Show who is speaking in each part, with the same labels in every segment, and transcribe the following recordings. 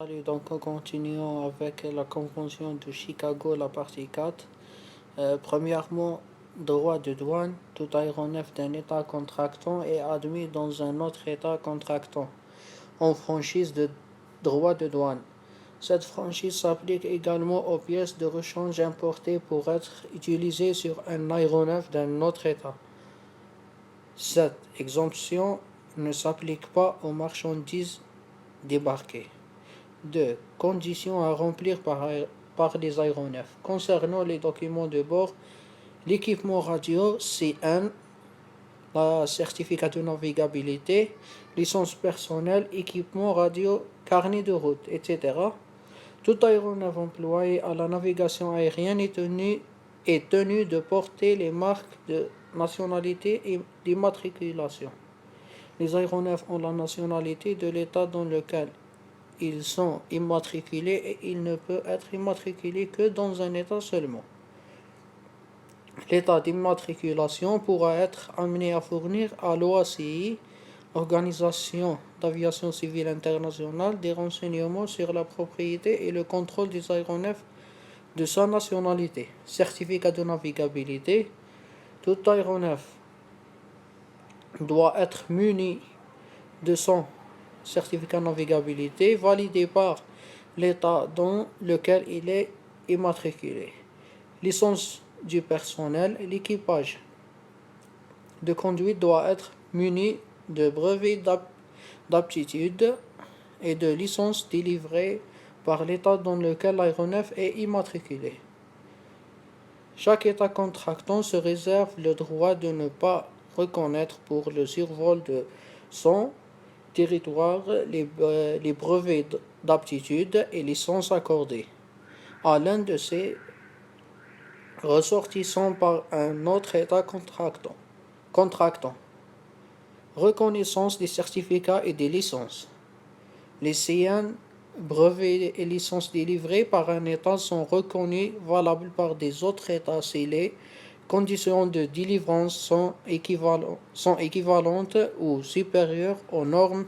Speaker 1: Salut, donc en continuant avec la Convention de Chicago, la partie 4. Premièrement, droit de douane. Tout aéronef d'un État contractant est admis dans un autre État contractant en franchise de droit de douane. Cette franchise s'applique également aux pièces de rechange importées pour être utilisées sur un aéronef d'un autre État. Cette exemption ne s'applique pas aux marchandises débarquées. 2. Conditions à remplir par les aéronefs. Concernant les documents de bord, l'équipement radio CN, la certificat de navigabilité, licence personnelle, équipement radio, carnet de route, etc. Tout aéronef employé à la navigation aérienne est tenu de porter les marques de nationalité et d'immatriculation. Les aéronefs ont la nationalité de l'État dans lequel ils sont immatriculés et ils ne peuvent être immatriculés que dans un État seulement. L'État d'immatriculation pourra être amené à fournir à l'OACI, Organisation d'aviation civile internationale, des renseignements sur la propriété et le contrôle des aéronefs de sa nationalité. Certificat de navigabilité. Tout aéronef doit être muni de son certificat de navigabilité validé par l'État dans lequel il est immatriculé. Licence du personnel. L'équipage de conduite doit être muni de brevet d'aptitude et de licence délivrée par l'État dans lequel l'aéronef est immatriculé. Chaque État contractant se réserve le droit de ne pas reconnaître pour le survol de son territoire les brevets d'aptitude et licences accordées à l'un de ses ressortissants par un autre État contractant. Reconnaissance des certificats et des licences. Les CN, brevets et licences délivrés par un État sont reconnus valables par des autres États si les conditions de délivrance sont équivalentes ou supérieures aux normes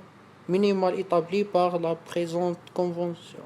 Speaker 1: minimales établies par la présente convention.